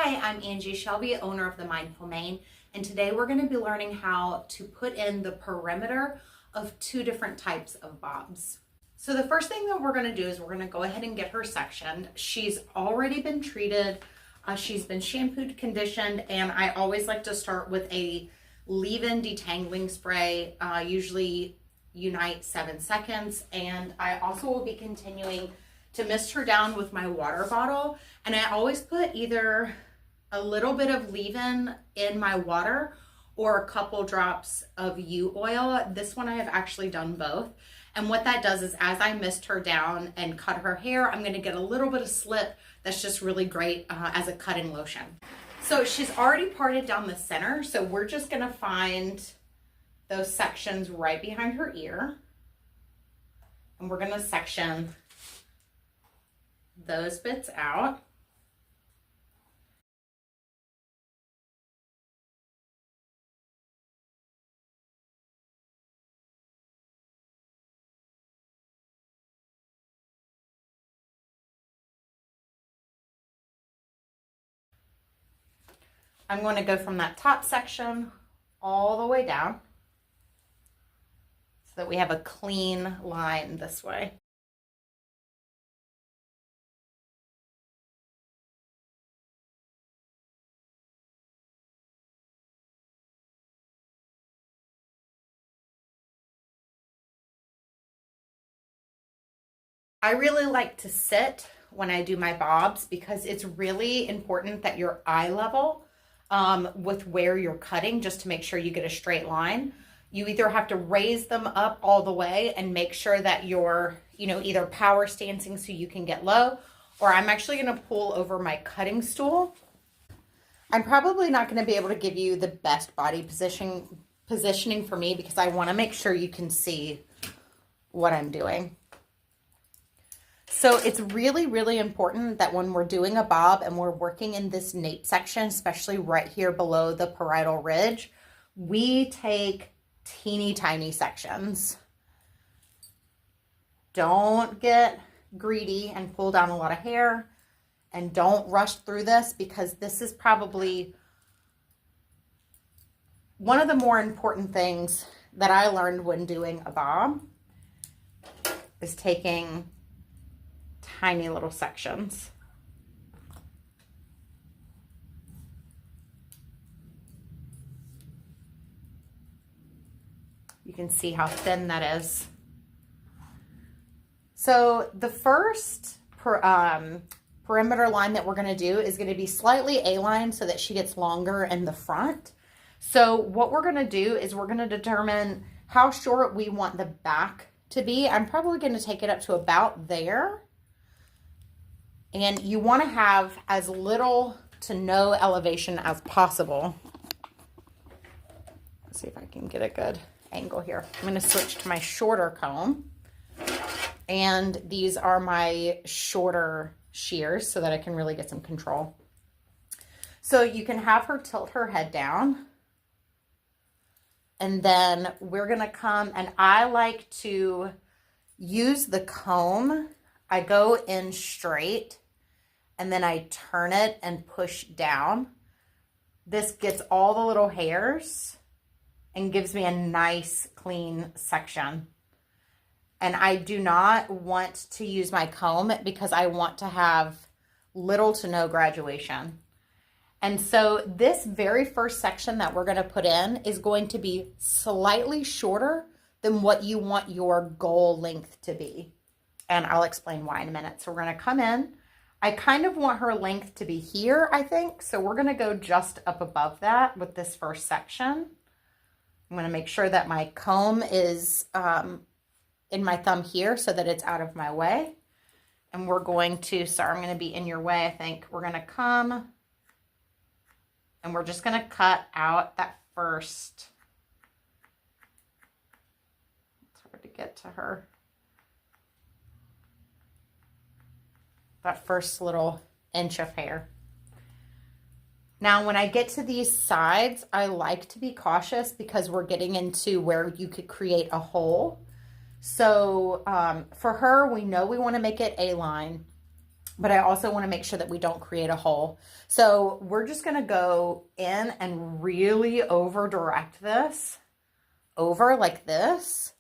Hi, I'm Angie Shelby, owner of The Mindful Mane, and today we're going to be learning how to put in the perimeter of two different types of bobs. So the first thing that we're going to do is we're going to go ahead and get her sectioned. She's already been treated, she's been shampooed, conditioned, and I always like to start with a leave-in detangling spray, usually Unite 7 seconds, and I also will be continuing to mist her down with my water bottle, and I always put either a little bit of leave-in in my water or a couple drops of U oil. This one I have actually done both, and what that does is as I mist her down and cut her hair, I'm going to get a little bit of slip that's just really great as a cutting lotion. So she's already parted down the center, so we're just going to find those sections right behind her ear, and we're going to section those bits out. I'm going to go from that top section all the way down so that we have a clean line this way. I really like to sit when I do my bobs because it's really important that you're eye level with where you're cutting, just to make sure you get a straight line. You either have to raise them up all the way and make sure that you're, either power stancing so you can get low, or I'm actually going to pull over my cutting stool. I'm probably not going to be able to give you the best body positioning for me because I want to make sure you can see what I'm doing. So it's really, really important that when we're doing a bob and we're working in this nape section, especially right here below the parietal ridge, we take teeny tiny sections. Don't get greedy and pull down a lot of hair, and don't rush through this because this is probably one of the more important things that I learned when doing a bob is taking tiny little sections. You can see how thin that is. So the first perimeter line that we're going to do is going to be slightly A-line so that she gets longer in the front. So what we're going to do is we're going to determine how short we want the back to be. I'm probably going to take it up to about there. And you want to have as little to no elevation as possible. Let's see if I can get a good angle here. I'm going to switch to my shorter comb. And these are my shorter shears so that I can really get some control. So you can have her tilt her head down. And then we're going to come, and I like to use the comb. I go in straight, and then I turn it and push down. This gets all the little hairs and gives me a nice clean section. And I do not want to use my comb because I want to have little to no graduation. And so this very first section that we're going to put in is going to be slightly shorter than what you want your goal length to be. And I'll explain why in a minute. So we're going to come in. I kind of want her length to be here, I think. So we're going to go just up above that with this first section. I'm going to make sure that my comb is in my thumb here so that it's out of my way. And we're going to, sorry, I'm going to be in your way, I think. We're going to come and we're just going to cut out that first, it's hard to get to her, that first little inch of hair. Now, when I get to these sides, I like to be cautious because we're getting into where you could create a hole. So for her, we know we want to make it A-line. but I also want to make sure that we don't create a hole. So we're just going to go in and really over direct this over like this,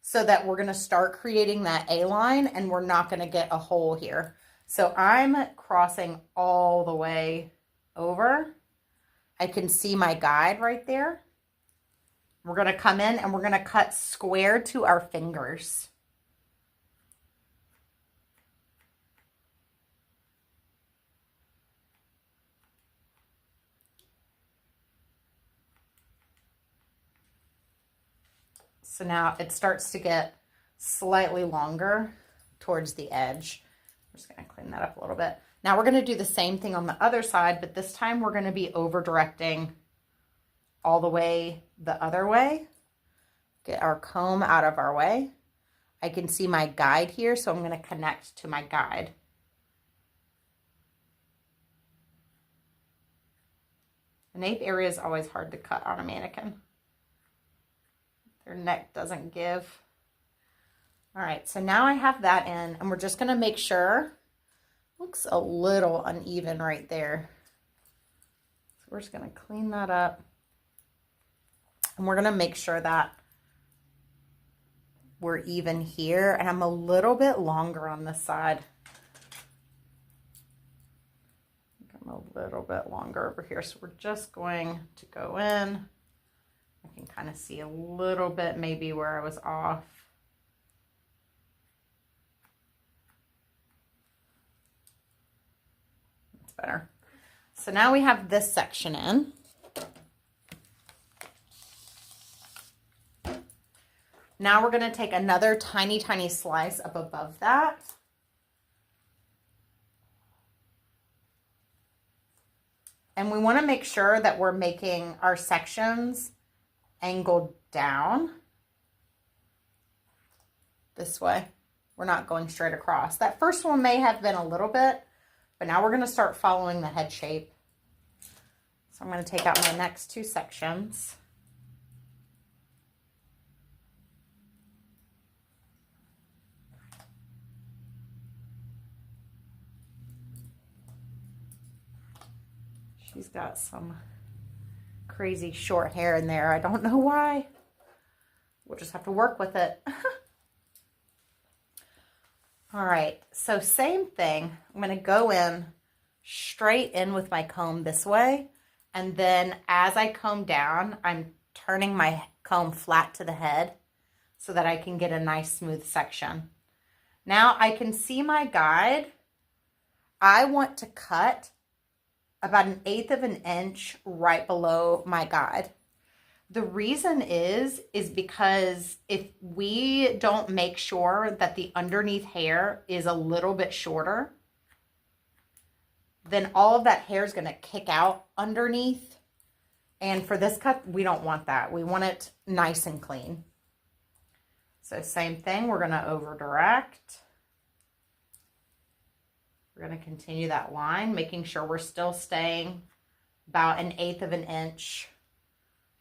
so that we're going to start creating that A-line and we're not going to get a hole here. So I'm crossing all the way over. I can see my guide right there. We're going to come in and we're going to cut square to our fingers. So now it starts to get slightly longer towards the edge. I'm just going to clean that up a little bit. Now we're going to do the same thing on the other side, but this time we're going to be over directing all the way the other way. Get our comb out of our way. I can see my guide here, so I'm going to connect to my guide. The nape area is always hard to cut on a mannequin. Their neck doesn't give. All right, so now I have that in, and we're just going to make sure. Looks a little uneven right there. So we're just going to clean that up. And we're going to make sure that we're even here. And I'm a little bit longer on this side. I'm a little bit longer over here. So we're just going to go in. I can kind of see a little bit maybe where I was off. That's better. So now we have this section in. Now we're going to take another tiny, tiny slice up above that. And we want to make sure that we're making our sections angled down this way. We're not going straight across. That first one may have been a little bit, but now we're going to start following the head shape. So I'm going to take out my next two sections. She's got some crazy short hair in there. I don't know why. We'll just have to work with it. All right, so same thing. I'm going to go in straight in with my comb this way. And then as I comb down, I'm turning my comb flat to the head so that I can get a nice smooth section. Now I can see my guide. I want to cut about 1/8 of an inch right below my guide. The reason is because if we don't make sure that the underneath hair is a little bit shorter, then all of that hair is going to kick out underneath. And for this cut, we don't want that. We want it nice and clean. So same thing, we're going to over direct. We're going to continue that line, making sure we're still staying about 1/8 of an inch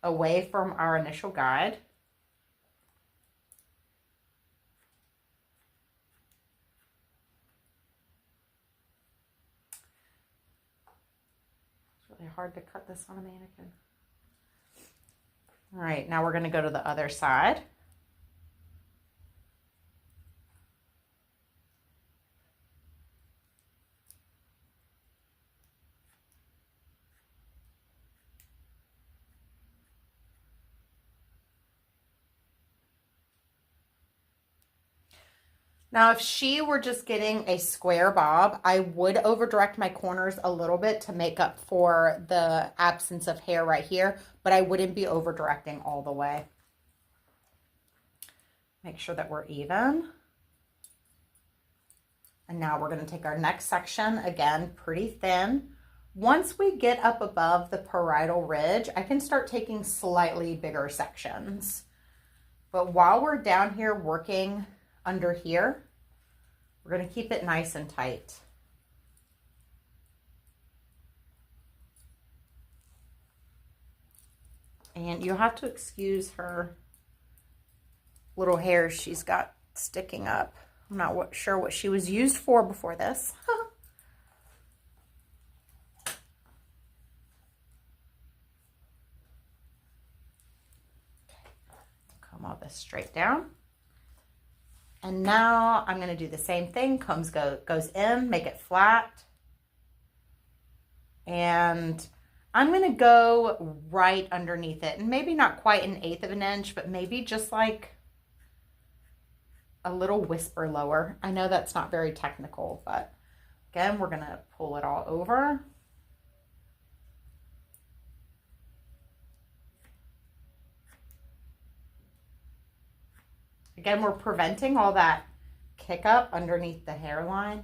away from our initial guide. It's really hard to cut this on a mannequin. All right, now we're going to go to the other side. Now, if she were just getting a square bob, I would over direct my corners a little bit to make up for the absence of hair right here, but I wouldn't be over directing all the way. Make sure that we're even. And now we're going to take our next section, again, pretty thin. Once we get up above the parietal ridge, I can start taking slightly bigger sections. But while we're down here working under here, we're going to keep it nice and tight. And you'll have to excuse her little hairs she's got sticking up. I'm not sure what she was used for before this. comb all this straight down. And now I'm going to do the same thing. Combs goes in, make it flat. And I'm going to go right underneath it. And maybe not quite 1/8 of an inch, but maybe just like a little whisper lower. I know that's not very technical, but again, we're going to pull it all over. Again, we're preventing all that kick up underneath the hairline.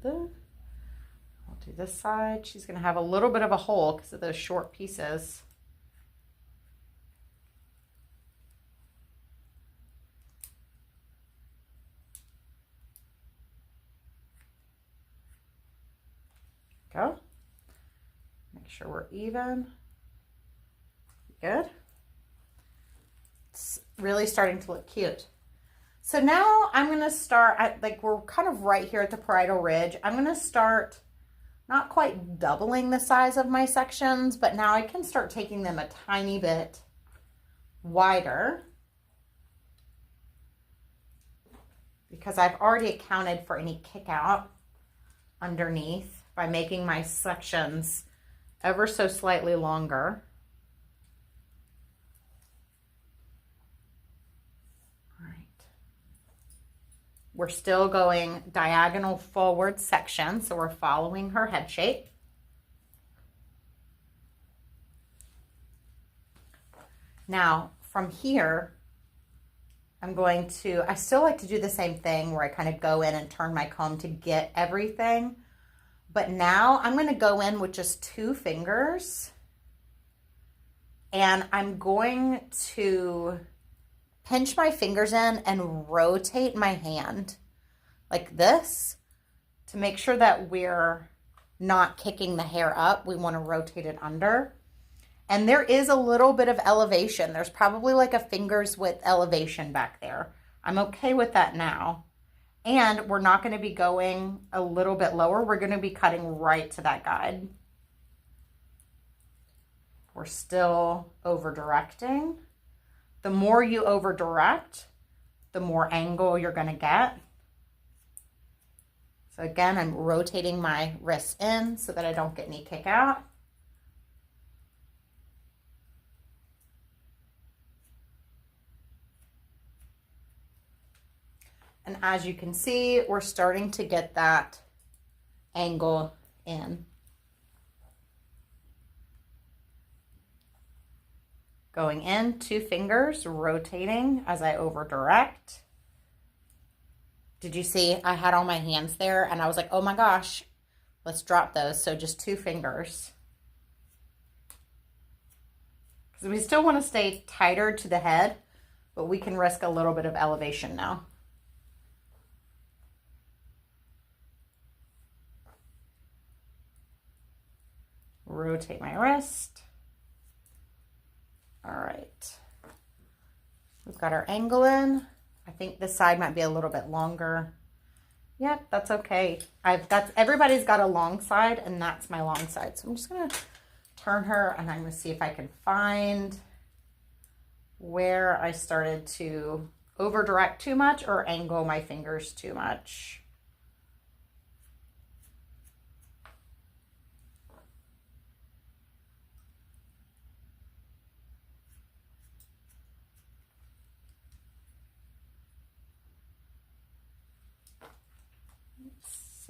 I'll do this side. She's going to have a little bit of a hole because of those short pieces. Go. Make sure we're even. Good. It's really starting to look cute. So now I'm going to start, like we're kind of right here at the parietal ridge. I'm going to start not quite doubling the size of my sections, but now I can start taking them a tiny bit wider because I've already accounted for any kick out underneath by making my sections ever so slightly longer. We're still going diagonal forward section, so we're following her head shape. Now, from here, I still like to do the same thing where I kind of go in and turn my comb to get everything. But now I'm going to go in with just 2 fingers. And I'm going to pinch my fingers in and rotate my hand like this to make sure that we're not kicking the hair up. We want to rotate it under. And there is a little bit of elevation. There's probably like a finger's width elevation back there. I'm okay with that now. And we're not going to be going a little bit lower. We're going to be cutting right to that guide. We're still over directing. The more you over direct, the more angle you're going to get. So again, I'm rotating my wrists in so that I don't get any kick out. And as you can see, we're starting to get that angle in. Going in, 2 fingers, rotating as I over direct. Did you see I had all my hands there and I was like, oh my gosh, let's drop those. So just 2 fingers. Because we still want to stay tighter to the head, but we can risk a little bit of elevation now. Rotate my wrist. All right. We've got our angle in. I think this side might be a little bit longer. Yep, that's okay. Everybody's got a long side and that's my long side. So I'm just gonna turn her and I'm gonna see if I can find where I started to over direct too much or angle my fingers too much.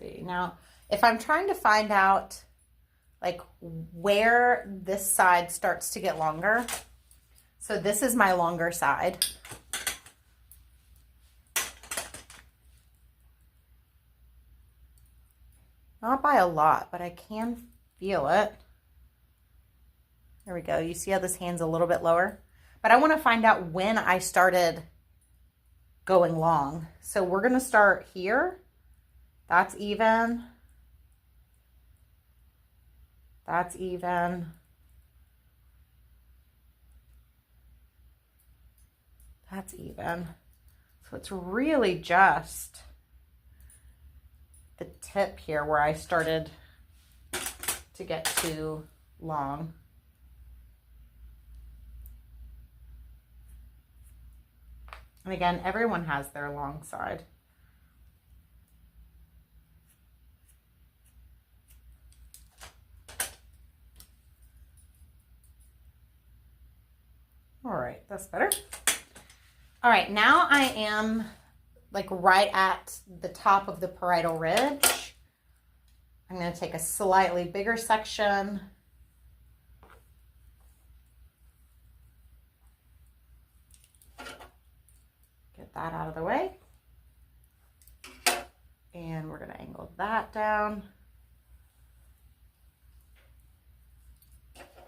See now, if I'm trying to find out like where this side starts to get longer, so this is my longer side. Not by a lot, but I can feel it. There we go. You see how this hand's a little bit lower? But I want to find out when I started going long. So we're going to start here. That's even. That's even. That's even. So it's really just the tip here where I started to get too long. And again, everyone has their long side. All right, that's better. All right, now I am like right at the top of the parietal ridge. I'm going to take a slightly bigger section. Get that out of the way. And we're going to angle that down.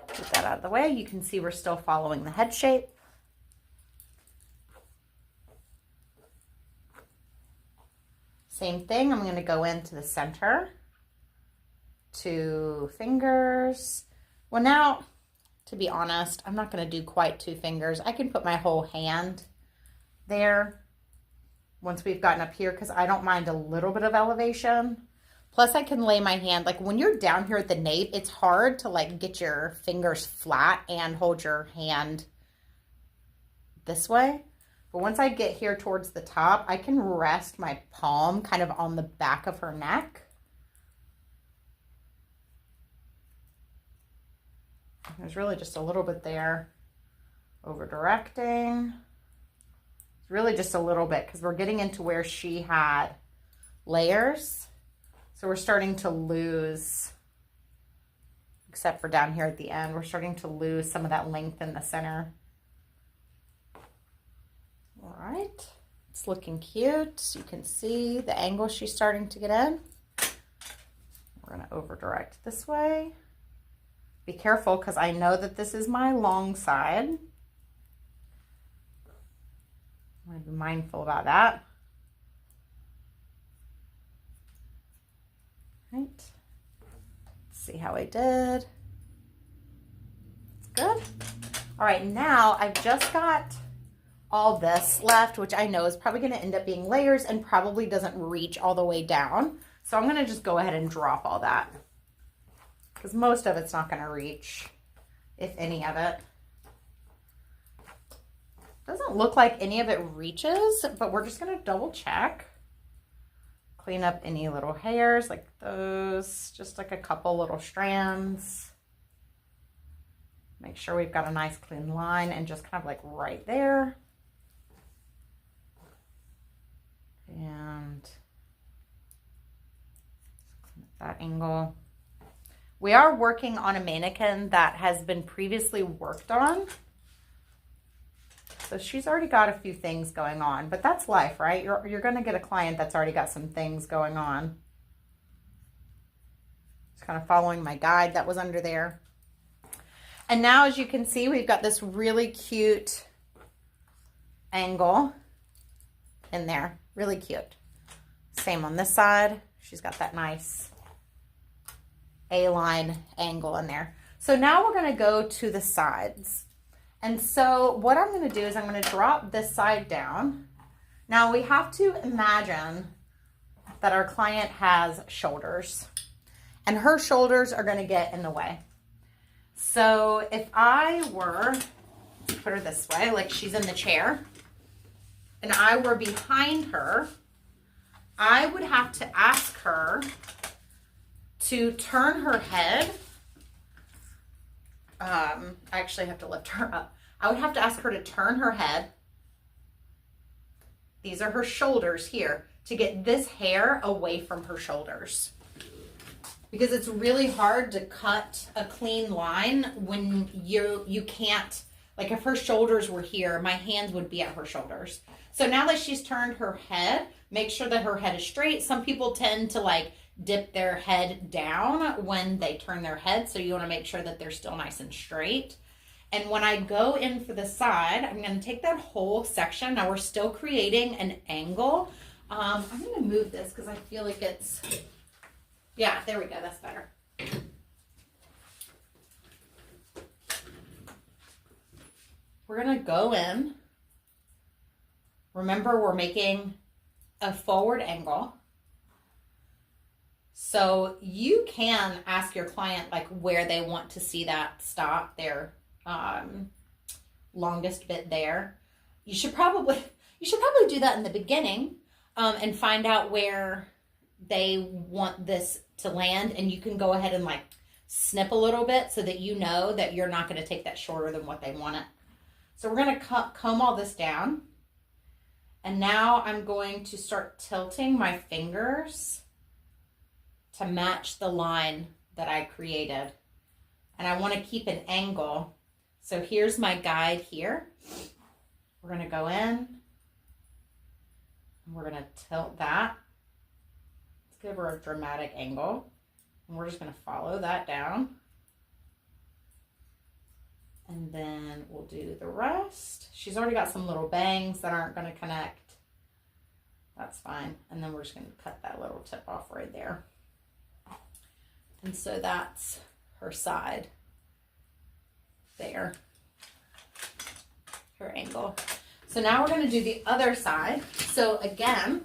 Get that out of the way. You can see we're still following the head shape. Same thing, I'm going to go into the center. 2 fingers. Well, now, to be honest, I'm not going to do quite 2 fingers. I can put my whole hand there once we've gotten up here because I don't mind a little bit of elevation. Plus, I can lay my hand, like when you're down here at the nape, it's hard to like get your fingers flat and hold your hand this way. But once I get here towards the top, I can rest my palm kind of on the back of her neck. There's really just a little bit there. Over directing. It's really just a little bit because we're getting into where she had layers. So we're starting to lose, except for down here at the end, we're starting to lose some of that length in the center. All right, it's looking cute. You can see the angle she's starting to get in. We're going to over direct this way. Be careful because I know that this is my long side. I want to be mindful about that. Right. Let's see how I did. It's good. All right, now I've just got all this left, which I know is probably going to end up being layers and probably doesn't reach all the way down. So I'm going to just go ahead and drop all that because most of it's not going to reach, if any of it. Doesn't look like any of it reaches, but we're just going to double check. Clean up any little hairs like those, just like a couple little strands. Make sure we've got a nice clean line and just kind of like right there. And clean up that angle. We are working on a mannequin that has been previously worked on. So she's already got a few things going on, but that's life, right? You're going to get a client that's already got some things going on. Just kind of following my guide that was under there. And now, as you can see, we've got this really cute angle in there. Really cute. Same on this side. She's got that nice A-line angle in there. So now we're going to go to the sides. And so what I'm going to do is I'm going to drop this side down. Now we have to imagine that our client has shoulders and her shoulders are going to get in the way. So if I were to put her this way, like she's in the chair, and I were behind her, I would have to ask her to turn her head. I actually have to lift her up. I would have to ask her to turn her head. These are her shoulders here, to get this hair away from her shoulders. Because it's really hard to cut a clean line when you can't, like if her shoulders were here, my hands would be at her shoulders. So now that she's turned her head, make sure that her head is straight. Some people tend to like dip their head down when they turn their head. So you want to make sure that they're still nice and straight. And when I go in for the side, I'm going to take that whole section. Now we're still creating an angle. I'm going to move this because I feel like it's, yeah, there we go. That's better. We're going to go in. Remember, we're making a forward angle. So you can ask your client like where they want to see that stop, their longest bit there. You should probably do that in the beginning, and find out where they want this to land, and you can go ahead and like snip a little bit so that you know that you're not going to take that shorter than what they want it. So we're going to comb all this down, and now I'm going to start tilting my fingers to match the line that I created, and I want to keep an angle. So here's my guide here. We're going to go in, and we're going to tilt that. Let's give her a dramatic angle. And we're just going to follow that down. And then we'll do the rest. She's already got some little bangs that aren't going to connect. That's fine. And then we're just going to cut that little tip off right there. And so that's her side there. Her angle. So now we're going to do the other side. So again,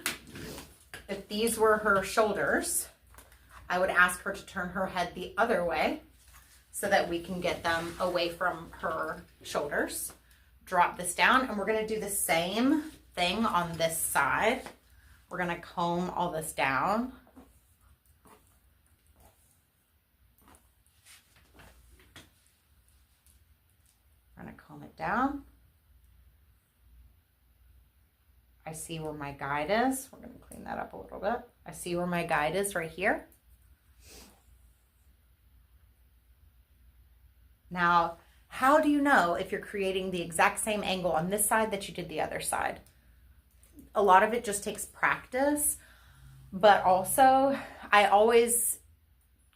if these were her shoulders, I would ask her to turn her head the other way so that we can get them away from her shoulders. Drop this down, and we're going to do the same thing on this side. We're going to comb all this down. We're going to comb it down. I see where my guide is. We're going to clean that up a little bit. I see where my guide is right here. Now, how do you know if you're creating the exact same angle on this side that you did the other side? A lot of it just takes practice, but also I always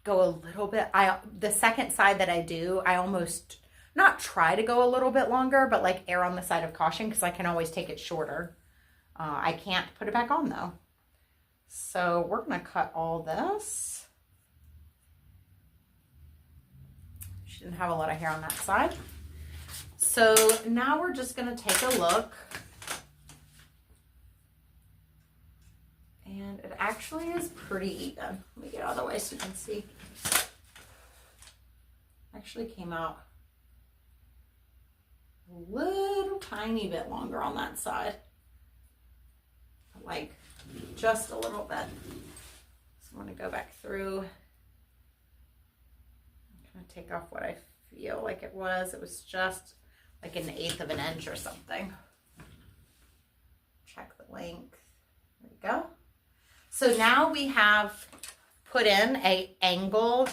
go a little bit, the second side that I do, I almost not try to go a little bit longer, but like err on the side of caution because I can always take it shorter. I can't put it back on though. So we're going to cut all this. She didn't have a lot of hair on that side. So now we're just going to take a look. And it actually is pretty even. Let me get out of the way so you can see. Actually came out a little tiny bit longer on that side. Like just a little bit. So I'm going to go back through. I'm going to take off what I feel like it was. It was just like 1/8 of an inch or something. Check the length. There we go. So now we have put in a angled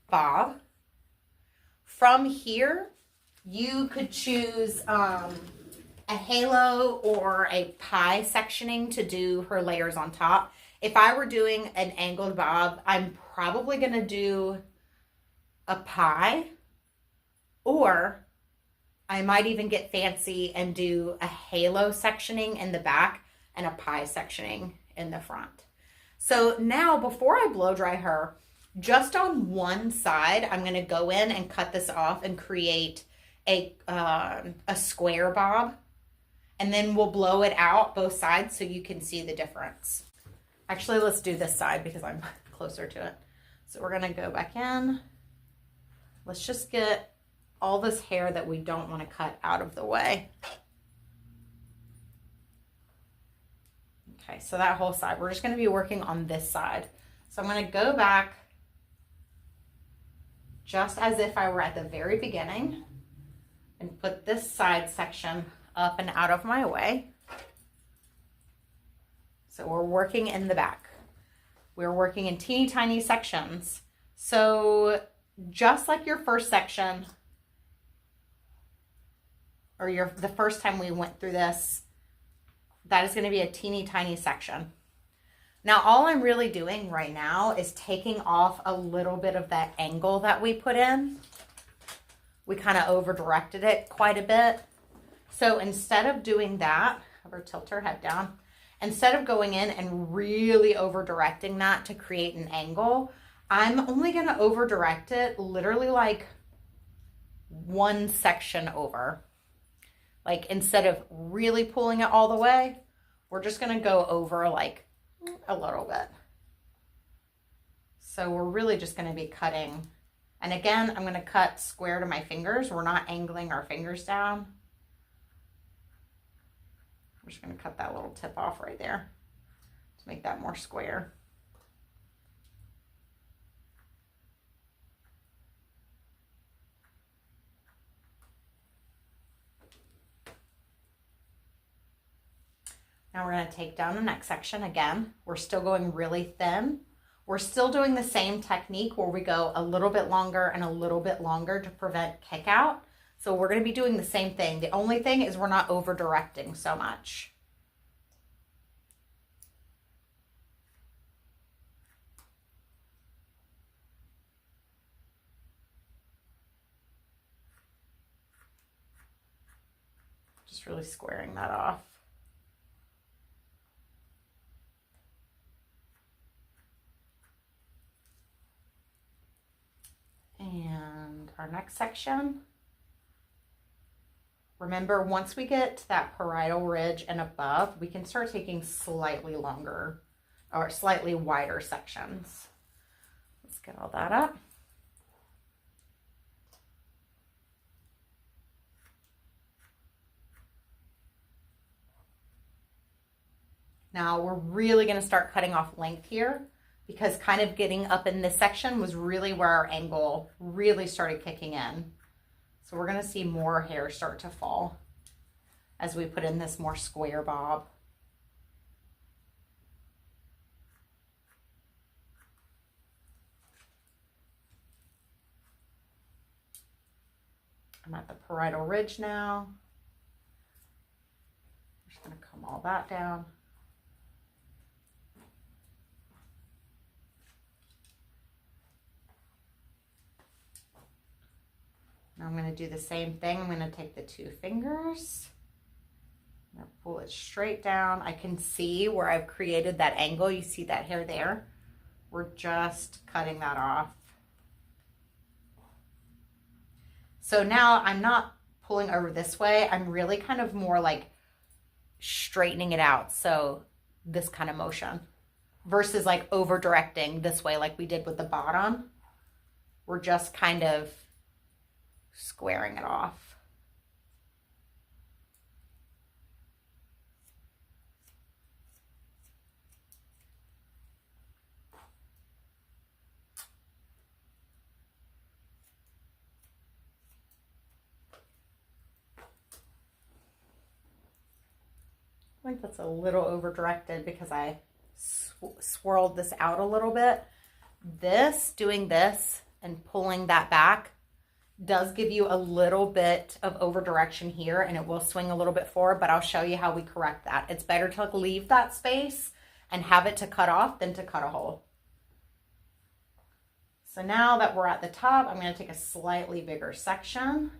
bob. From here, you could choose a halo or a pie sectioning to do her layers on top. If I were doing an angled bob, I'm probably going to do a pie, or I might even get fancy and do a halo sectioning in the back and a pie sectioning in the front. So now before I blow dry her, just on one side, I'm going to go in and cut this off and create a square bob. And then we'll blow it out both sides so you can see the difference. Actually, let's do this side because I'm closer to it. So we're going to go back in. Let's just get all this hair that we don't want to cut out of the way. Okay, so that whole side, we're just going to be working on this side. So I'm going to go back just as if I were at the very beginning and put this side section up and out of my way. So we're working in the back. We're working in teeny tiny sections. So just like your first section, or the first time we went through this, that is going to be a teeny tiny section. Now all I'm really doing right now is taking off a little bit of that angle that we put in. We kind of over directed it quite a bit. So instead of doing that, have her tilt her head down. Instead of going in and really over directing that to create an angle, I'm only going to over direct it literally like one section over. Like instead of really pulling it all the way, we're just going to go over like a little bit. So we're really just going to be cutting. And again, I'm going to cut square to my fingers. We're not angling our fingers down. We're just going to cut that little tip off right there to make that more square. Now we're going to take down the next section again. We're still going really thin. We're still doing the same technique where we go a little bit longer and a little bit longer to prevent kick out. So we're going to be doing the same thing. The only thing is we're not over directing so much. Just really squaring that off. And our next section, remember, once we get to that parietal ridge and above, we can start taking slightly longer or slightly wider sections. Let's get all that up. Now we're really going to start cutting off length here, because kind of getting up in this section was really where our angle really started kicking in. So we're going to see more hair start to fall as we put in this more square bob. I'm at the parietal ridge now. I'm just going to comb all that down. Now I'm going to do the same thing. I'm going to take the two fingers. I'm going to pull it straight down. I can see where I've created that angle. You see that hair there? We're just cutting that off. So now I'm not pulling over this way. I'm really kind of more like straightening it out. So this kind of motion versus like over directing this way like we did with the bottom. We're just kind of squaring it off. I think that's a little over directed because I swirled this out a little bit. Doing this and pulling that back does give you a little bit of over direction here, and it will swing a little bit forward, but I'll show you how we correct that. It's better to leave that space and have it to cut off than to cut a hole. So now that we're at the top, I'm going to take a slightly bigger section.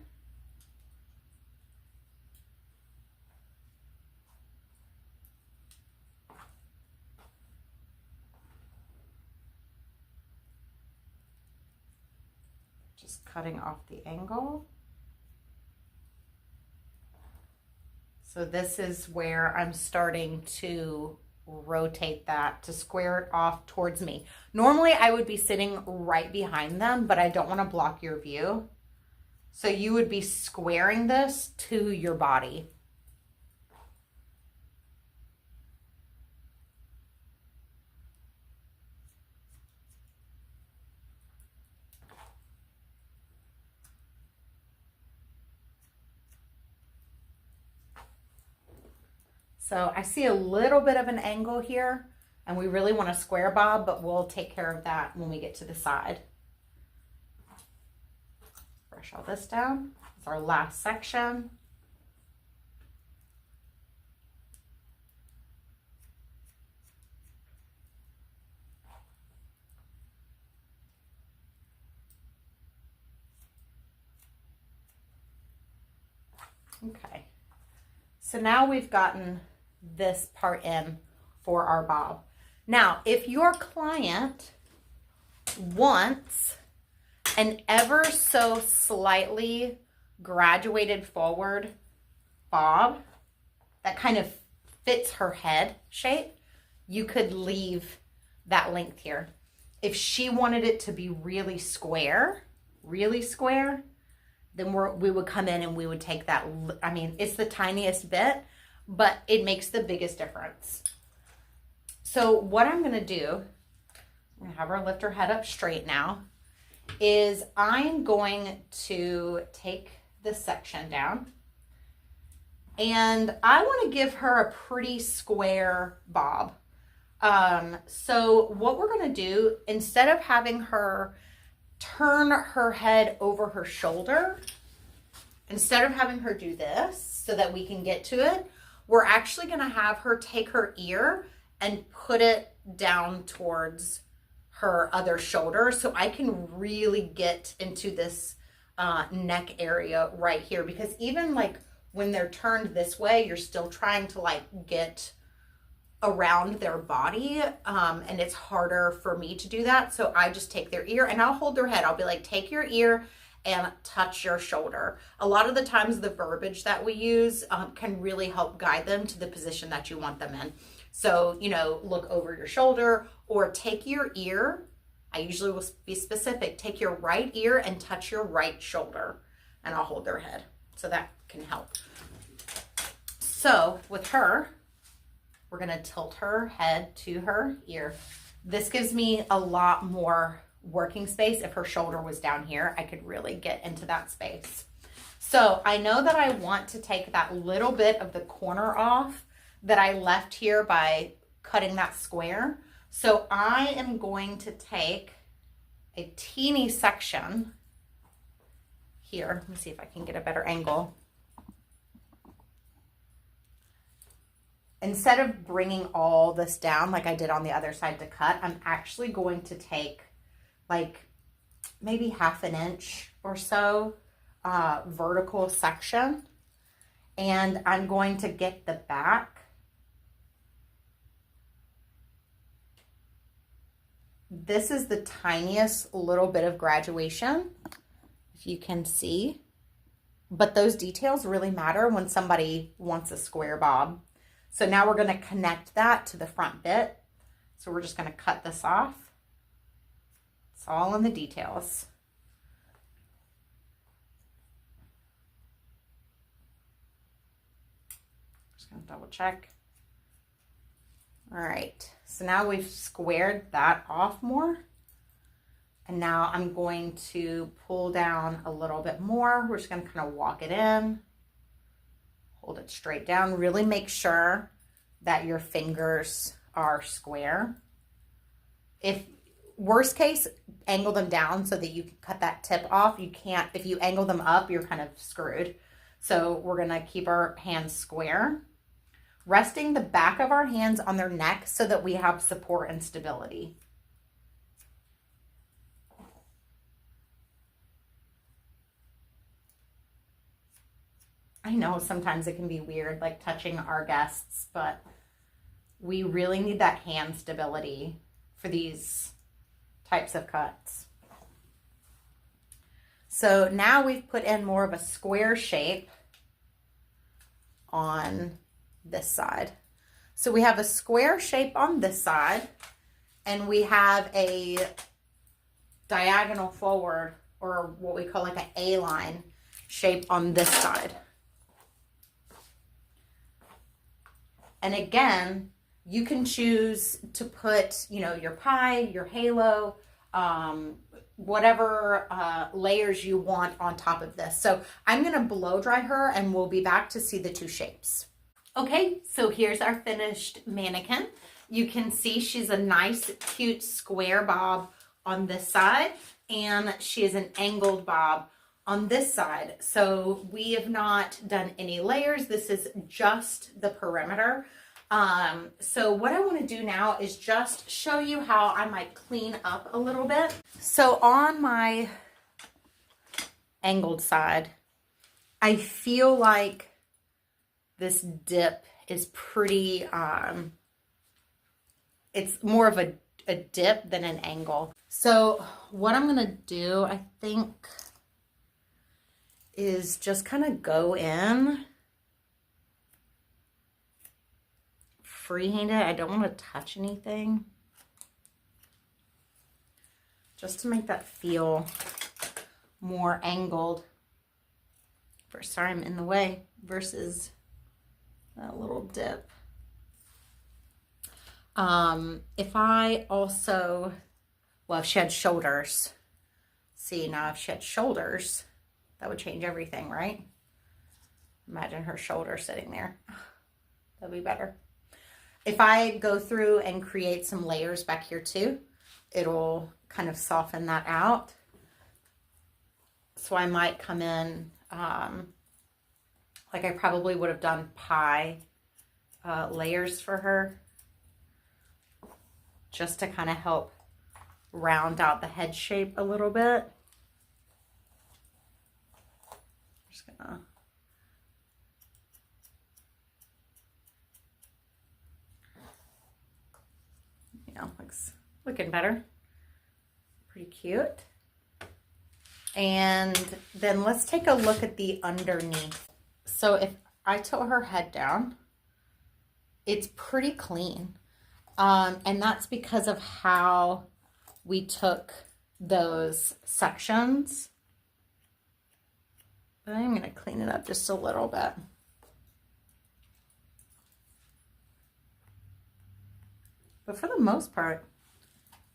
Just cutting off the angle. So this is where I'm starting to rotate that to square it off towards me. Normally I would be sitting right behind them, but I don't want to block your view. So you would be squaring this to your body. So I see a little bit of an angle here, and we really want a square bob, but we'll take care of that when we get to the side. Brush all this down. It's our last section. Okay, so now we've gotten this part in for our bob. Now, if your client wants an ever so slightly graduated forward bob that kind of fits her head shape, you could leave that length here. If she wanted it to be really square, then we would come in and we would take that. I mean, it's the tiniest bit, but it makes the biggest difference. So what I'm going to do, I'm going to have her lift her head up straight now, is I'm going to take this section down, and I want to give her a pretty square bob. So what we're going to do, instead of having her turn her head over her shoulder, instead of having her do this so that we can get to it, we're actually going to have her take her ear and put it down towards her other shoulder, so I can really get into this neck area right here, because even like when they're turned this way, you're still trying to like get around their body, and it's harder for me to do that. So I just take their ear and I'll hold their head. I'll be like, take your ear and touch your shoulder. A lot of the times the verbiage that we use can really help guide them to the position that you want them in. So, you know, look over your shoulder, or take your ear. I usually will be specific. Take your right ear and touch your right shoulder, and I'll hold their head. So that can help. So with her, we're going to tilt her head to her ear. This gives me a lot more working space. If her shoulder was down here, I could really get into that space. So I know that I want to take that little bit of the corner off that I left here by cutting that square. So I am going to take a teeny section here. Let me see if I can get a better angle. Instead of bringing all this down like I did on the other side to cut, I'm actually going to take like maybe 1/2 inch or so vertical section, and I'm going to get the back. This is the tiniest little bit of graduation, if you can see, but those details really matter when somebody wants a square bob. So now we're going to connect that to the front bit. So we're just going to cut this off. It's all in the details. Just going to double check. All right, so now we've squared that off more. And now I'm going to pull down a little bit more. We're just going to kind of walk it in. Hold it straight down. Really make sure that your fingers are square. If worst case, angle them down so that you can cut that tip off. You can't, if you angle them up, you're kind of screwed. So we're going to keep our hands square, resting the back of our hands on their neck so that we have support and stability. I know sometimes it can be weird, like touching our guests, but we really need that hand stability for these types of cuts. So now we've put in more of a square shape on this side. So we have a square shape on this side, and we have a diagonal forward, or what we call like an A-line shape on this side. And again, you can choose to put, you know, your pie, your halo, whatever layers you want on top of this. So I'm going to blow dry her, and we'll be back to see the two shapes. Okay, so here's our finished mannequin. You can see she's a nice, cute square bob on this side, and she is an angled bob on this side. So we have not done any layers. This is just the perimeter. So what I want to do now is just show you how I might clean up a little bit. So on my angled side, I feel like this dip is pretty, it's more of a dip than an angle. So what I'm going to do, I think, is just kind of go in, freehand it. I don't want to touch anything. just to make that feel more angled. First time in the way versus that little dip. If I also, well, if she had shoulders, see now if she had shoulders, that would change everything, right? Imagine her shoulder sitting there. That'd be better. If I go through and create some layers back here too, it'll kind of soften that out. So I might come in, like I probably would have done pie layers for her, just to kind of help round out the head shape a little bit. Just gonna looking better. Pretty cute. And then let's take a look at the underneath. So if I tilt her head down, it's pretty clean. And that's because of how we took those sections. But I'm going to clean it up just a little bit. But for the most part,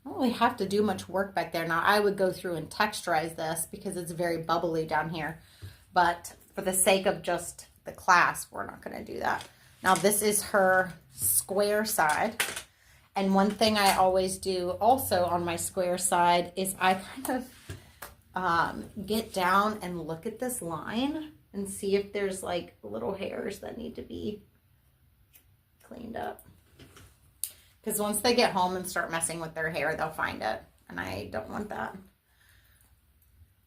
I don't really have to do much work back there. Now, I would go through and texturize this because it's very bubbly down here. But for the sake of just the class, we're not going to do that. Now, this is her square side. And one thing I always do also on my square side is I kind of get down and look at this line and see if there's like little hairs that need to be cleaned up. Because once they get home and start messing with their hair, they'll find it. And I don't want that.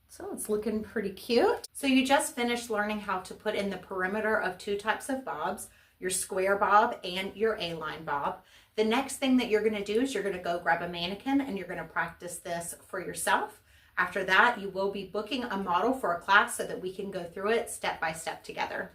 So it's looking pretty cute. So you just finished learning how to put in the perimeter of two types of bobs, your square bob and your A-line bob. The next thing that you're going to do is you're going to go grab a mannequin and you're going to practice this for yourself. After that, you will be booking a model for a class so that we can go through it step by step together.